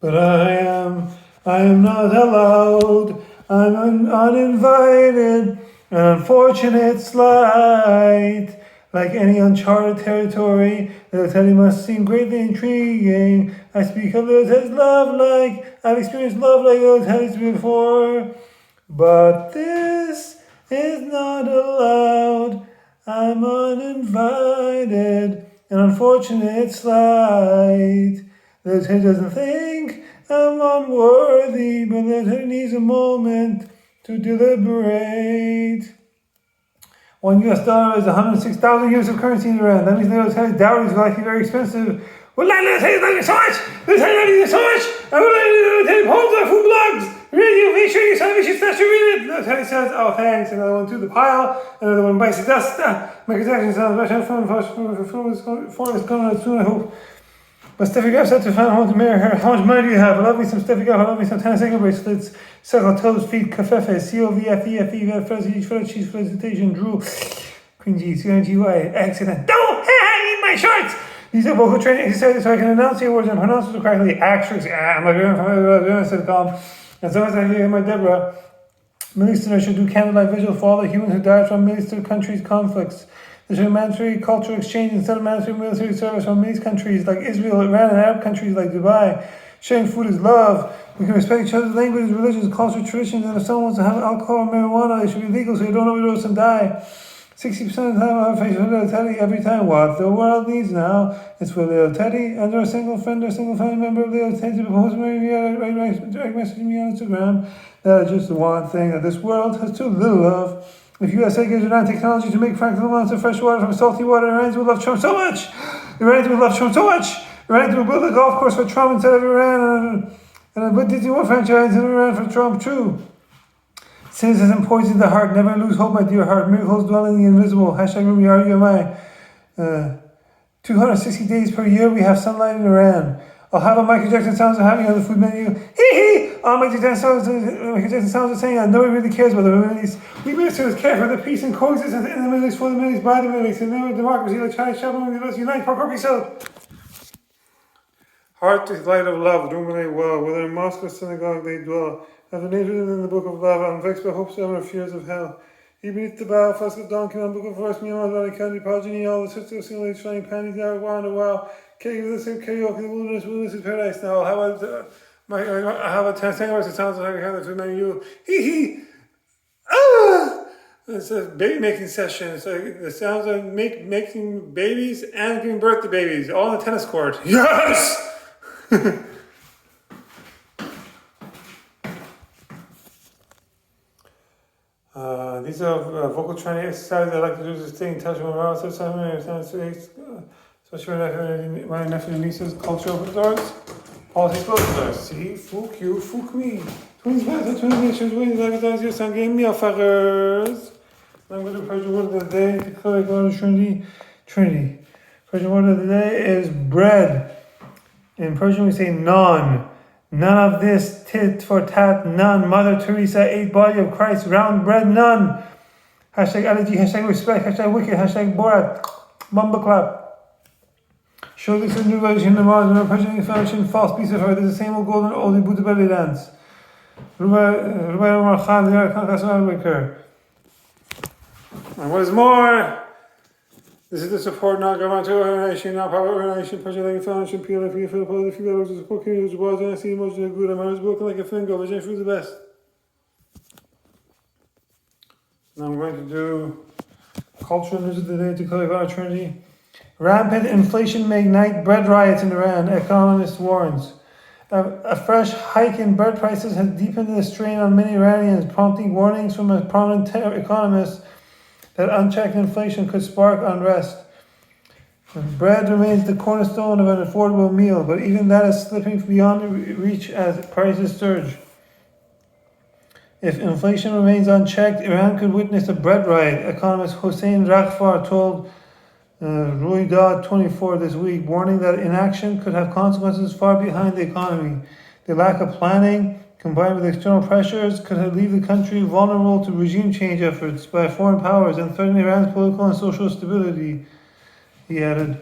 But I am not allowed. I'm uninvited. An unfortunate slight. Like any uncharted territory, little Teddy must seem greatly intriguing. I speak of little Teddy's love like I've experienced love like little Teddy's before. But this is not allowed. I'm uninvited. An unfortunate slight. Little Teddy doesn't think I'm unworthy, but little Teddy needs a moment to deliberate. $1 is 106,000 units of currency in Iran. That means little Teddy's dowry is likely very expensive. Well, little Teddy loves me so much! Little Teddy loves me so much! I will let little Teddy poems on food blogs! Radio, make sure you sign me, she's to read it! Little Teddy says, oh thanks, another one to the pile, another one bites the dust. My conception sounds much fun for is coming out soon, I hope. But Steffi Graf said to find home to marry her. How much money do you have? I love me some Steffi Graf. I love me some tennis ankle bracelets. Circle toes, feet, kafefe, COVFEFE, fuzzy, shredded cheese, felicitation, drool, queen G, CNGY, accident. Don't eat my shorts! These are vocal training exercises so I can announce the words and pronounce them correctly. Actress, I'm like, sitcom. And so as I hear my Deborah, Middle Easterners should do candlelight vigil for all the humans who died from Middle Eastern countries' conflicts. There should be mandatory cultural exchange instead of mandatory military service from these countries like Israel, Iran, and Arab countries like Dubai. Sharing food is love. We can respect each other's languages, religions, culture, traditions, and if someone wants to have alcohol or marijuana, it should be legal so you don't overdose and die. 60% of the time I face with little Teddy every time. What the world needs now is for little Teddy and our single friend or single family member of little Teddy to propose me direct message me on Instagram. That is just the one thing that this world has too little of. If USA gives Iran technology to make fractal amounts of fresh water from salty water, Iranians would love Trump so much. Iranians would love Trump so much. Iranians would build a golf course for Trump instead of Iran, and a Disney World franchise in Iran for Trump. True. Cynicism poisons the heart. Never lose hope, my dear heart. Miracles dwell in the invisible. Hashtag Ruby RUMI. 260 days per year we have sunlight in Iran. I'll have a Michael Jackson sounds of having on the food menu. Hee hee! All Michael Jackson sounds of saying that nobody really cares about the Middle East. We ministers care for the peace and coexistence in the Middle East, for the Middle East, by the Middle East, and never democracy like China, Shabbat, let's unite, for so. Heart is light of love, illuminate well. Whether in mosque or synagogue they dwell. Have the nature in the book of love. I'm vexed by hopes and fears of hell. He beneath the bow, flask of donkey, on book of verse, me on the county progeny, all the sisters, single shining panties, now wander wow. Karaoke, the wilderness is paradise now. How about I have a 10 seconds, it sounds like I have to marry you. Hee hee! Ah! It's a baby making session. It's like the sounds of making babies and giving birth to babies, all on the tennis court. Yes! These are vocal training exercises I like to do to stay in touch with my mouth. Especially my nephew and nieces, culture open doors, politics closed doors. See, fuck you, fuck me. 20 minutes, 20 nations, 20 advertise your son, game me a fuckers. I'm going to Persian word of the day to clear God of Trinity. Persian word of the day is bread. In Persian we say naan. None of this, tit for tat, none. Mother Teresa ate body of Christ, round bread, none. Hashtag allergy, hashtag respect, hashtag wicked, hashtag Borat, mumble clap. Show this a new version of Mars, and Persian foundation, false piece of her. There's the same old golden oldie Buddha belly dance. Rubai Omar Khan, the and what is more, this is the support non-governmental organization, non-profit organization, Persian Language Foundation, PLF, Philippines, the few that support communities, was and I see emotions are good. I'm always broken like a finger, vision for the best. Now I'm going to do cultural news of the day to clarify our Trinity. Rampant inflation may ignite bread riots in Iran, economist warns. A fresh hike in bread prices has deepened the strain on many Iranians, prompting warnings from a prominent economist that unchecked inflation could spark unrest. Bread remains the cornerstone of an affordable meal, but even that is slipping beyond reach as prices surge. If inflation remains unchecked, Iran could witness a bread riot, economist Hossein Raghfar told Ruida 24 this week, warning that inaction could have consequences far behind the economy. The lack of planning, combined with external pressures, could leave the country vulnerable to regime change efforts by foreign powers and threaten Iran's political and social stability, he added.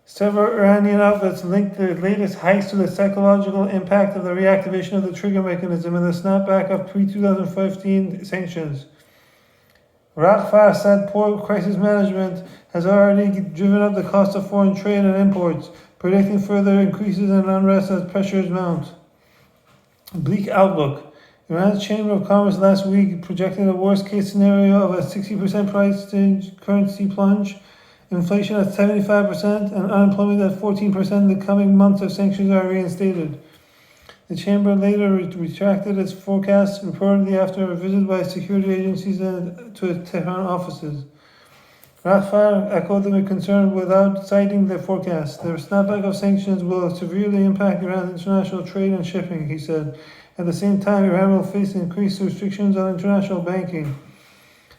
Several Iranian outlets linked the latest hikes to the psychological impact of the reactivation of the trigger mechanism and the snapback of pre-2015 sanctions. Raghfar said poor crisis management has already driven up the cost of foreign trade and imports, predicting further increases in unrest as pressures mount. Bleak outlook. Iran's Chamber of Commerce last week projected a worst-case scenario of a 60% price to currency plunge, inflation at 75%, and unemployment at 14% in the coming months if sanctions are reinstated. The chamber later retracted its forecast, reportedly after a visit by security agencies to Tehran offices. Raghfar echoed the concern without citing the forecast. The snapback of sanctions will severely impact Iran's international trade and shipping, he said. At the same time, Iran will face increased restrictions on international banking.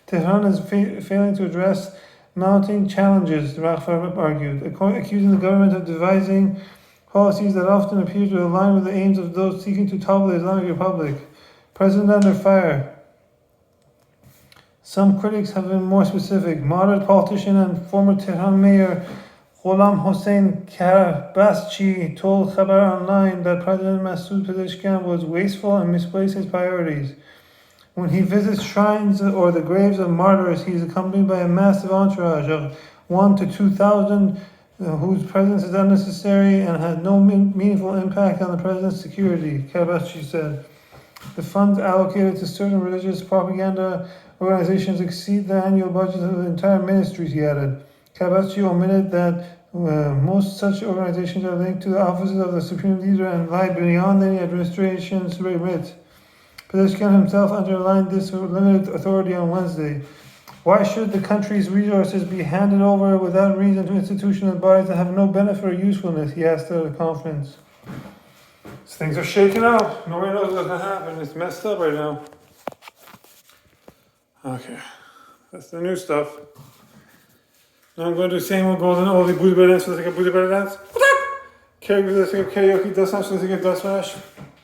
Tehran is failing to address mounting challenges, Raghfar argued, accusing the government of devising policies that often appear to align with the aims of those seeking to topple the Islamic Republic. President under fire. Some critics have been more specific. Moderate politician and former Tehran mayor Gholam Hossein Karabaschi told Khabar Online that President Masoud Pezeshkian was wasteful and misplaced his priorities. When he visits shrines or the graves of martyrs, he is accompanied by a massive entourage of 1,000 to 2,000 whose presence is unnecessary and has no meaningful impact on the president's security, Karabaschi said. The funds allocated to certain religious propaganda organizations exceed the annual budget of the entire ministries, he added. Karabaschi omitted that most such organizations are linked to the offices of the supreme leader and lie beyond any administration's remit. Pezeshkian himself underlined this limited authority on Wednesday. Why should the country's resources be handed over without reason to institutions and bodies that have no benefit or usefulness, he asked at a conference. Things are shaking up. Nobody knows what's going to happen. It's messed up right now. Okay, that's the new stuff. Now I'm going to do the same old golden oldie booty bear dance. So let's take a booty bear dance. Karaoke dust smash. So let's take a dust smash.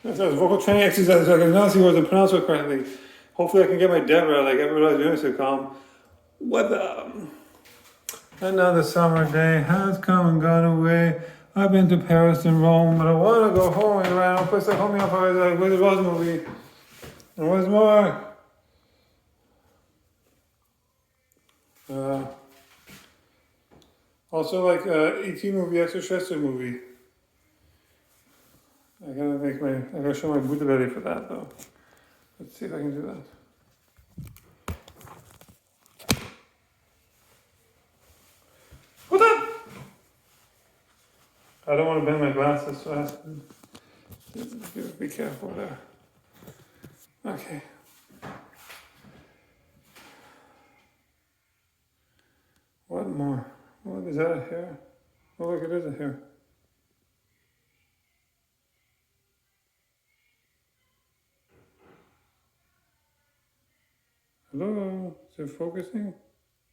That's a vocal training exercise. So I can now see words and pronounce it correctly. Hopefully I can get my Deborah like everybody doing sitcom. What the? Another summer day has come and gone away. I've been to Paris and Rome, but I want to go home and around a place like home up like Wizard of Oz movie. And what's more? Also like E.T. movie, extraterrestrial movie. I gotta show my Buddha belly for that though. Let's see if I can do that. What up? I don't want to bend my glasses, so I have to be careful there. Okay. What more? What is that a hair? Oh look, it is a hair. Hello? Is it focusing?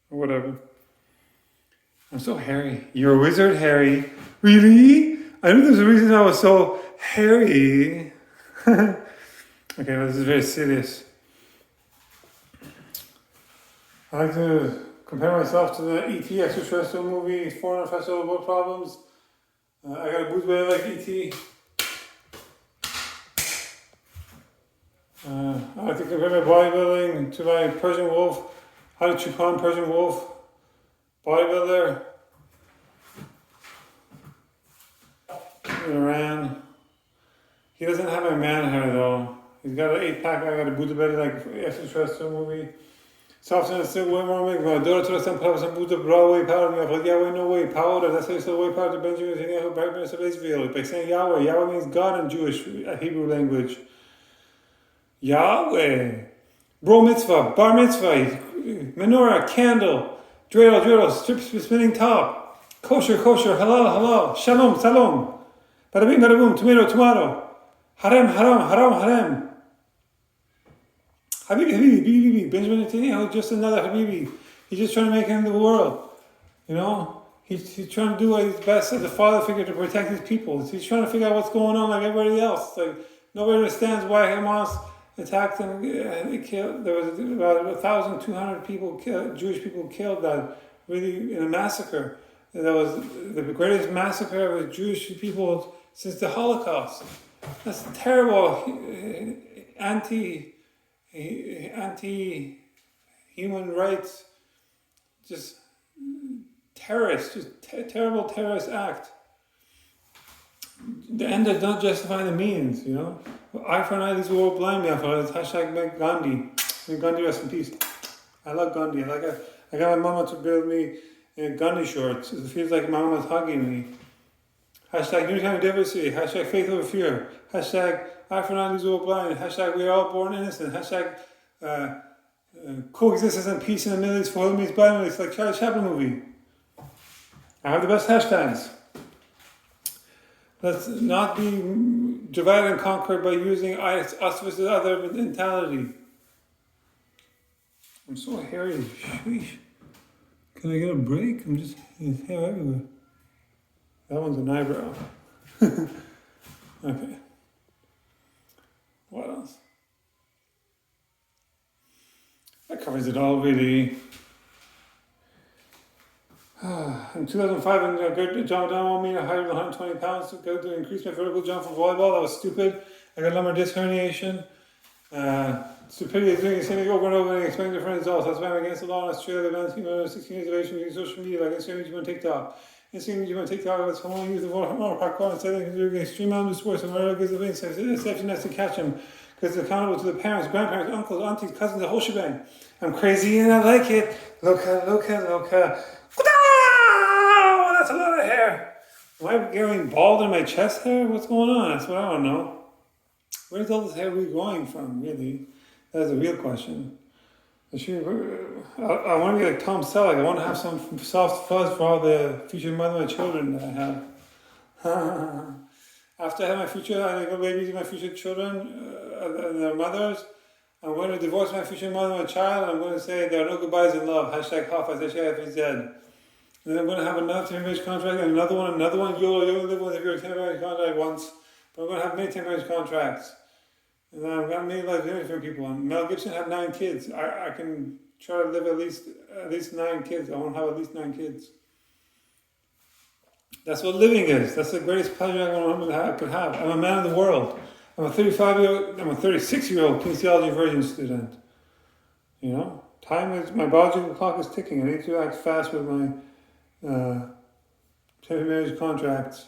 Or whatever. I'm so hairy. You're a wizard, Harry. Really? I knew there's a reason I was so hairy. Okay, well, this is very serious. I like to compare myself to the E.T. extraterrestrial movie, Foreigner Festival of World Problems. I got a boots way like E.T. I like to compare my bodybuilding to my Persian wolf. How to chew on Persian wolf. Bodybuilder. In Iran. He doesn't have my man hair though. He's got an 8-pack. I got a Buddha belly like extraterrestrial movie. So often it's way more make my daughter to some power some Buddha bra way power me. I thought Yahweh no way power. That's how you say way power to Benjamin Netanyahu, Prime Minister of Israel. By saying Yahweh. Yahweh means God in Jewish Hebrew language. Yahweh. Bro mitzvah, bar mitzvah, menorah, candle, dreidel, spinning top, kosher, halal, shalom, bada bing, bada boom, tomato, harem, harem. Habibi, Benjamin Netanyahu, just another Habibi. He's just trying to make him the world, you know? He's trying to do his best as a father figure to protect his people. He's trying to figure out what's going on like everybody else. Like, nobody understands why Hamas attacked and they killed. There was about 1,200 people, Jewish people killed that really in a massacre. that was the greatest massacre of Jewish people since the Holocaust. That's terrible, anti-human rights, just terrorist, terrible terrorist act. The end does not justify the means, you know. Eye for an eye, this world blind me. Hashtag make Gandhi. May Gandhi rest in peace. I love Gandhi. I got my mama to build me Gandhi shorts. It feels like my mama's hugging me. Hashtag unity and diversity. Hashtag faith over fear. Hashtag eye for an eye, this world blind. Hashtag we are all born innocent. Hashtag coexistence and peace in the Middle East for all means by it's like Charlie Chaplin movie. I have the best hashtags. Let's not be divided and conquered by using us versus other mentality. I'm so hairy. Sheesh. Can I get a break? I'm just hair everywhere. That one's an eyebrow. Okay. What else? That covers it all, really. In 2005, I jumped down 1 meter higher than 120 pounds to go to increase my vertical jump from volleyball. That was stupid. I got lumbar disc herniation. Stupidity is doing the same thing over and over and expecting different results. That's why I'm against the law in Australia. The 16 years of age using social media like Instagram, YouTube, and TikTok. Instagram, YouTube, and TikTok. That's how long use the water parkour and say they can do extreme mountain sports and whatever gives the wings. Exception has to catch them because it's accountable to the parents, grandparents, uncles, aunties, cousins, the whole shebang. I'm crazy and I like it. Loca. That's a lot of hair. Am I getting bald in my chest hair? What's going on? That's what I don't know. Where's all this hair growing from, really? That's a real question. I want to be like Tom Selleck. I want to have some soft fuzz for all the future mother and children that I have. After I have my future, I go babies and my future children and their mothers, I'm going to divorce my future mother and child. And I'm going to say there are no goodbyes in love. Hashtag Hafa, hashtag FZ. And then I'm going to have another 10-marriage contract and another one. You only live with if you're a 10-marriage contract once. But I'm going to have many 10-marriage contracts. And then I've got many life different people. And Mel Gibson had 9 kids. I can try to live at least 9 kids. I want to have at least 9 kids. That's what living is. That's the greatest pleasure I could have. I'm a man of the world. I'm a 36-year-old kinesiology virgin student. You know? Time is, my biological clock is ticking. I need to act fast with my temporary marriage contracts.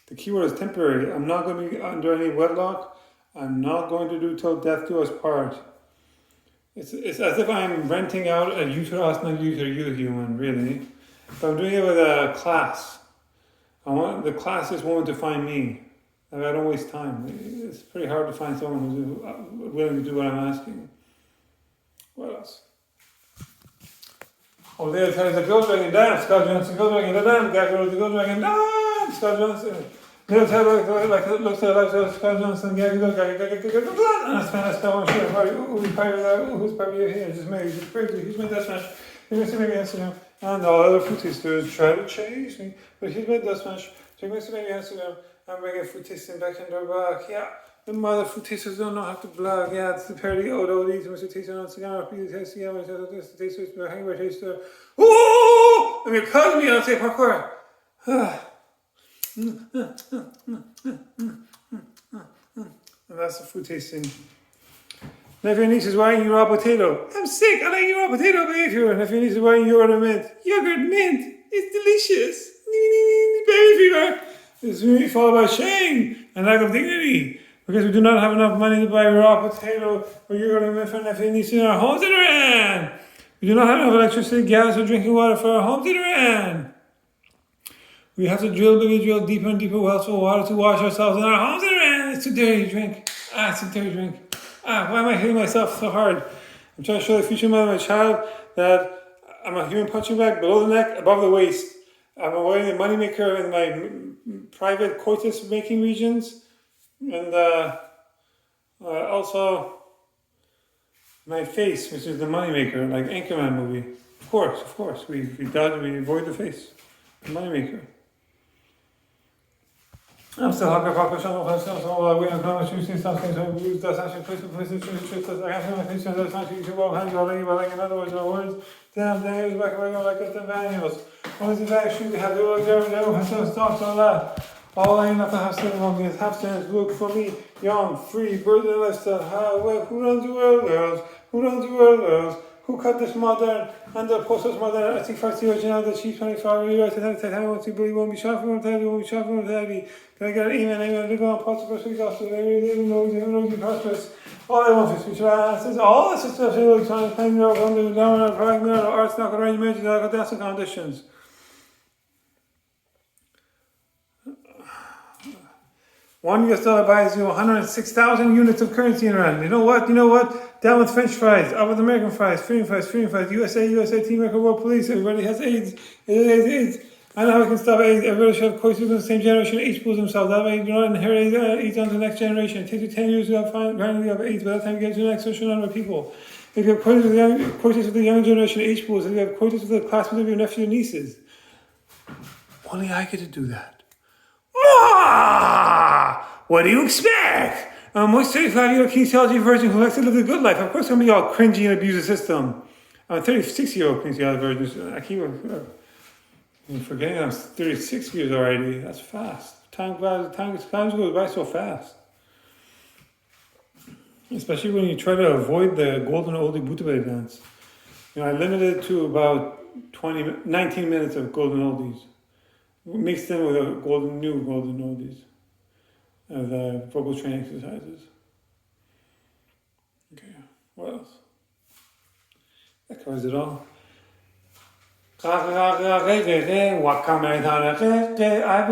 The key word is temporary. I'm not going to be under any wedlock. I'm not going to do till death do us part. It's as if I'm renting out a uterus, not you human, really. But I'm doing it with a class. I want the class is willing to find me. I don't waste time. It's pretty hard to find someone who's willing to do what I'm asking. What else? Oh, there tells the Gold Dragon dance. Scott Johnson, Gold Dragon dance. Guy goes the Gold Dragon dance. Scott Johnson. They'll tell like it looks like Scott Johnson. Guy goes. And Spanish one sure. Who's probably here? Just me. He's crazy. He's my death smash. He's going to make Instagram. And all other fruitisters try to chase me, but he's my death smash. So he's going to make Instagram. I'm bringing fruitistas back in their back. Yeah. The mother fruitistas don't know how to blog. Yeah, it's the parody ODs, Mr. Taster on cigar, please, yeah, Mr. Taster, hangover taster. Oh! And you're calling me on say parkour. And that's the food tasting. Now, if your niece is wearing your raw potato, I'm sick, I like your raw potato behavior. And if your niece is wearing yogurt mint, it's delicious. Berry fever. It's really followed by shame and lack of dignity. Because we do not have enough money to buy raw potato or yogurt and milk for nephew niece in our homes in Iran. We do not have enough electricity, gas, or drinking water for our homes in Iran. We have to drill deeper and deeper wells for water to wash ourselves in our homes in Iran. It's too dirty to drink. It's a dirty drink. Why am I hitting myself so hard? I'm trying to show the future mother of my child that I'm a human punching bag below the neck, above the waist. I'm avoiding the moneymaker in my private coitus making regions. And also my face, which is the moneymaker, like Anchorman movie. Of course, we avoid the face, the moneymaker. I'm still hungry for question. We have no choosing something so we use that actually places I have my face that's not you walk hands already, but like in other words, no words. Damn, they use back away like the manuals. What is the bag should we have? The other has no stocks on that. All I enough to have seven on me is half cents. Look for me, young, free, bird and lifestyle. Well, who runs the world, girls? Who runs the world, girls? Who cut this modern and the post-modern? I think first the original, the cheap 25 really right to have I want to believe won't be shot from the won't be shot from the Can I get an email? I'm going to go on possible sweet gospel. They really know you prosperous. All I want is future answers. All this is stuff really trying to claim your own down on a private mirror, arts not going to arrange marriages, I've got dancing conditions. $1 US buys you 106,000 units of currency in Iran. You know what? Down with French fries, up with American fries, freedom fries, USA, Team America, World Police. Everybody has AIDS. AIDS. I know how we can stop AIDS. Everybody should have courses in the same generation. Each pulls themselves. That way you don't inherit AIDS on to the next generation. It takes you 10 years to have AIDS. By the time you get to the next social number of people. If you have courses with the younger generation, H pools. If you have courses with the classmates of your nephews and nieces. Only I get to do that. What do you expect? I'm a 35-year-old kinesiology virgin who likes to live the good life. Of course, I'm going to be all cringy and abuse the system. I'm a 36-year-old kinesiology virgin. I keep forgetting I'm 36 years already. That's fast. Time goes by so fast. Especially when you try to avoid the golden oldie Butaba dance. I limited it to about 19 minutes of golden oldies. Mixed in with new golden oldies. The vocal training exercises. Okay, what else? That covers it all. I've been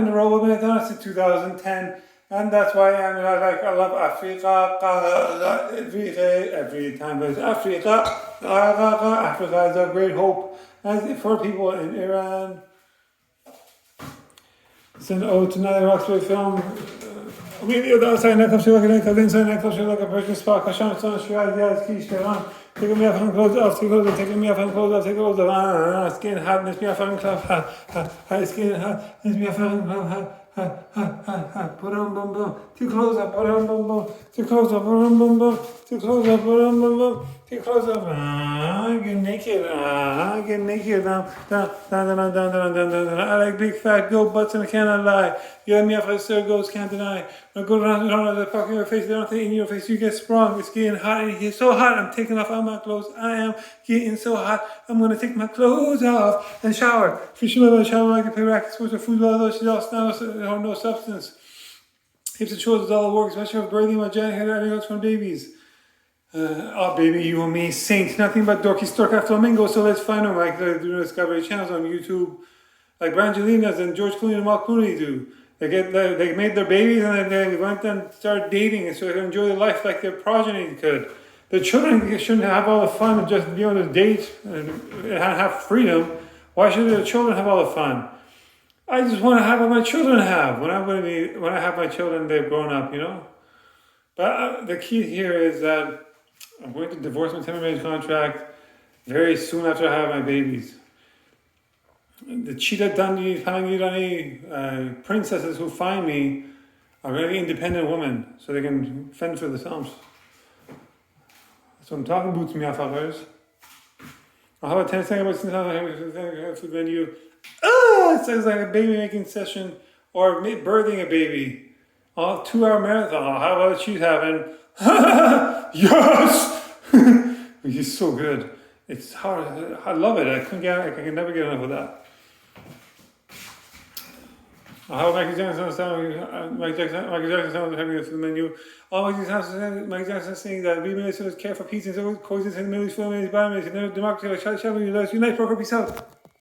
a robot marathon since 2010, and that's why I love Africa. Every time there's Africa. Africa is a great hope for people in Iran. It's an ode to another Roxbury film. Immediately outside neck she like an ankle, inside neck she like a person spark. Hashem son Shiraz Yaz Kish on. Taking me off and clothes off, taking me off and clothes off, take clothes off. Skin hot, miss me off and clothes. Skin hot, miss me off and clothes. Put on bum bum. Too close up, put on bum bum. Too close up, put on bum bum. Too close up, put on bum bum. Too close up. Get naked. Get naked. Down. I like big fat goat butts and I cannot lie. You let me off as sir goes, can't deny. When I go around the fuck in your face, they don't think in your face, you get sprung. It's getting hot and it's so hot, I'm taking off all my clothes. I am getting so hot, I'm gonna take my clothes off and shower. If you should shower, I can pay rackets with the food, although she's all no substance. Hips and shoulders, all the work, especially with birthing my giant head, everything else from babies. Oh baby, you and me, saints, nothing but dorky stork flamingo, so let's find them like they do Discovery channels on YouTube. Like Brangelinas and George Clooney and Mark Clooney do. They made their babies and then they went and started dating and so they could enjoy their life like their progeny could. The children shouldn't have all the fun and just be able to date and have freedom. Why should the children have all the fun? I just want to have what my children have. When I have my children, they're grown up, But the key here is that I'm going to divorce my temporary marriage contract very soon after I have my babies. The cheetah Dani princesses who find me are very independent women, so they can fend for themselves. So I'm talking about to me others. I'll have a 10 second food menu. It sounds like a baby making session or birthing a baby. 2-hour marathon. How about she's having? Yes! He's so good. It's hard. I love it. I can never get enough of that. How Michael Jackson sound? Michael Jackson sounds having a food menu. Michael Jackson saying that we may care for peace and so coexist in the Middle East, film and his bottom, democracy, like Unite, broker, peace out.